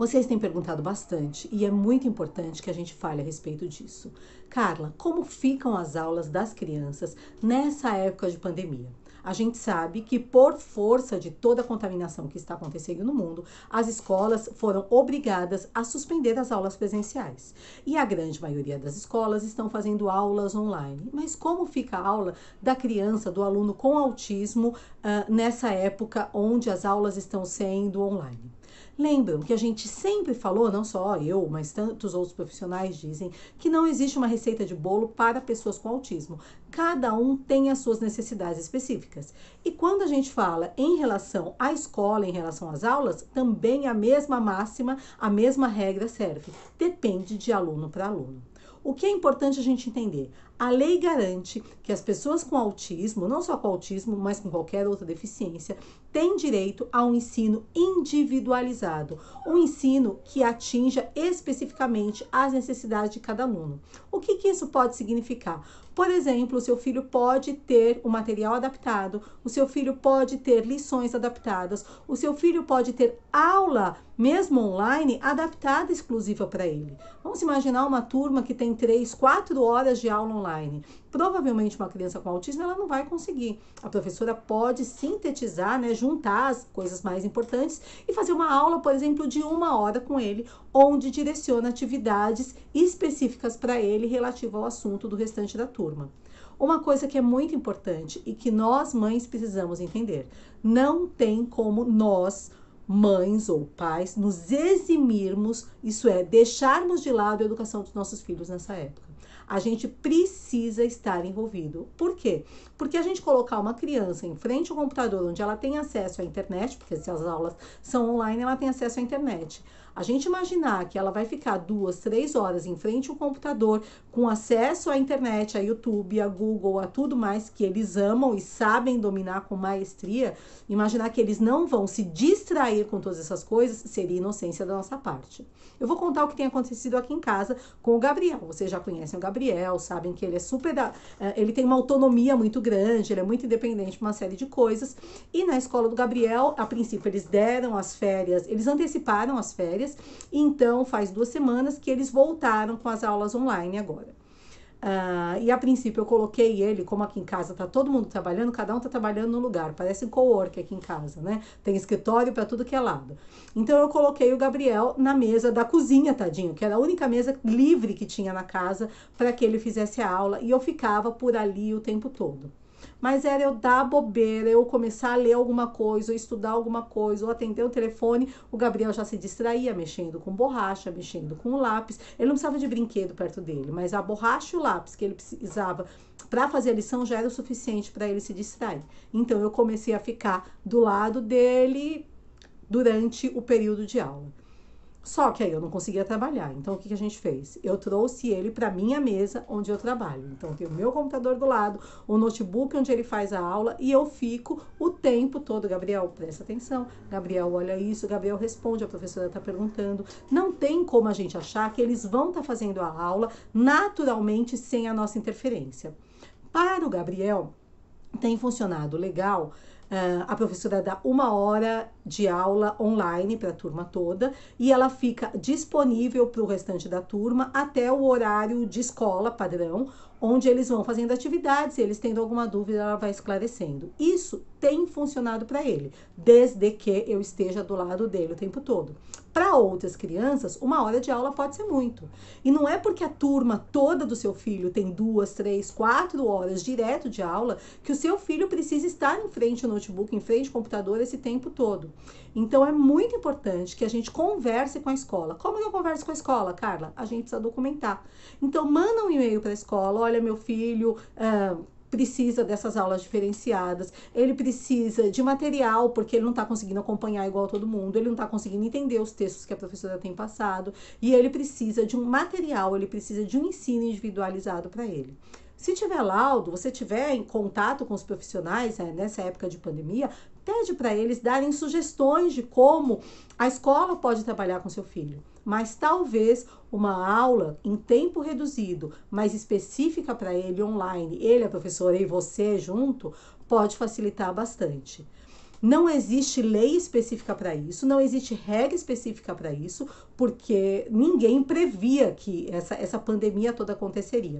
Vocês têm perguntado bastante e é muito importante que a gente fale a respeito disso. Carla, como ficam as aulas das crianças nessa época de pandemia? A gente sabe que por força de toda a contaminação que está acontecendo no mundo, as escolas foram obrigadas a suspender as aulas presenciais. E a grande maioria das escolas estão fazendo aulas online. Mas como fica a aula da criança, do aluno com autismo, nessa época onde as aulas estão sendo online? Lembram que a gente sempre falou, não só eu, mas tantos outros profissionais dizem, que não existe uma receita de bolo para pessoas com autismo. Cada um tem as suas necessidades específicas. E quando a gente fala em relação à escola, em relação às aulas, também a mesma máxima, a mesma regra serve. Depende de aluno para aluno. O que é importante a gente entender? A lei garante que as pessoas com autismo, não só com autismo, mas com qualquer outra deficiência, têm direito a um ensino individualizado, um ensino que atinja especificamente as necessidades de cada aluno. O que isso pode significar? Por exemplo, o seu filho pode ter o material adaptado, o seu filho pode ter lições adaptadas, o seu filho pode ter aula, mesmo online, adaptada exclusiva para ele. Vamos imaginar uma turma que tem 3, 4 horas de aula online. Provavelmente uma criança com autismo ela não vai conseguir. A professora pode sintetizar, né, juntar as coisas mais importantes e fazer uma aula, por exemplo, de 1 hora com ele, onde direciona atividades específicas para ele relativo ao assunto do restante da turma. Uma coisa que é muito importante e que nós mães precisamos entender, não tem como nós mães ou pais nos eximirmos, isso é, deixarmos de lado a educação dos nossos filhos nessa época. A gente precisa estar envolvido. Por quê? Porque a gente colocar uma criança em frente ao computador onde ela tem acesso à internet, porque se as aulas são online, ela tem acesso à internet. A gente imaginar que ela vai ficar 2, 3 horas em frente ao computador com acesso à internet, a YouTube, a Google, a tudo mais que eles amam e sabem dominar com maestria, imaginar que eles não vão se distrair com todas essas coisas seria inocência da nossa parte. Eu vou contar o que tem acontecido aqui em casa com o Gabriel. Vocês já conhecem o Gabriel, sabem que ele é ele tem uma autonomia muito grande, ele é muito independente de uma série de coisas. E na escola do Gabriel, a princípio, eles deram as férias, eles anteciparam as férias, e então faz 2 semanas que eles voltaram com as aulas online agora. E a princípio eu coloquei ele, como aqui em casa tá todo mundo trabalhando, cada um tá trabalhando no lugar, parece um co-work aqui em casa, né? Tem escritório para tudo que é lado. Então eu coloquei o Gabriel na mesa da cozinha, tadinho, que era a única mesa livre que tinha na casa para que ele fizesse a aula, e eu ficava por ali o tempo todo. Mas era eu dar bobeira, eu começar a ler alguma coisa, ou estudar alguma coisa, ou atender o telefone, o Gabriel já se distraía, mexendo com borracha, mexendo com o lápis. Ele não precisava de brinquedo perto dele, mas a borracha e o lápis que ele precisava para fazer a lição já era o suficiente para ele se distrair. Então eu comecei a ficar do lado dele durante o período de aula. Só que aí eu não conseguia trabalhar. Então, o que a gente fez? Eu trouxe ele para minha mesa onde eu trabalho. Então, tem o meu computador do lado, o notebook onde ele faz a aula e eu fico o tempo todo. Gabriel, presta atenção. Gabriel, olha isso. Gabriel, responde. A professora está perguntando. Não tem como a gente achar que eles vão estar fazendo a aula naturalmente sem a nossa interferência. Para o Gabriel, tem funcionado legal. A professora dá 1 hora de aula online para a turma toda e ela fica disponível para o restante da turma até o horário de escola padrão, onde eles vão fazendo atividades, se eles tendo alguma dúvida, ela vai esclarecendo. Isso tem funcionado para ele, desde que eu esteja do lado dele o tempo todo. Para outras crianças, 1 hora de aula pode ser muito. E não é porque a turma toda do seu filho tem 2, 3, 4 horas direto de aula que o seu filho precisa estar em frente ao notebook, em frente ao computador esse tempo todo. Então é muito importante que a gente converse com a escola. Como que eu converso com a escola, Carla? A gente precisa documentar. Então manda um e-mail para a escola, olha, meu filho precisa dessas aulas diferenciadas, ele precisa de material, porque ele não está conseguindo acompanhar igual todo mundo, ele não está conseguindo entender os textos que a professora tem passado, e ele precisa de um material, ele precisa de um ensino individualizado para ele. Se tiver laudo, você tiver em contato com os profissionais nessa época de pandemia, pede para eles darem sugestões de como a escola pode trabalhar com seu filho. Mas talvez uma aula em tempo reduzido, mais específica para ele online, ele, a professora e você junto, pode facilitar bastante. Não existe lei específica para isso, não existe regra específica para isso, porque ninguém previa que essa pandemia toda aconteceria.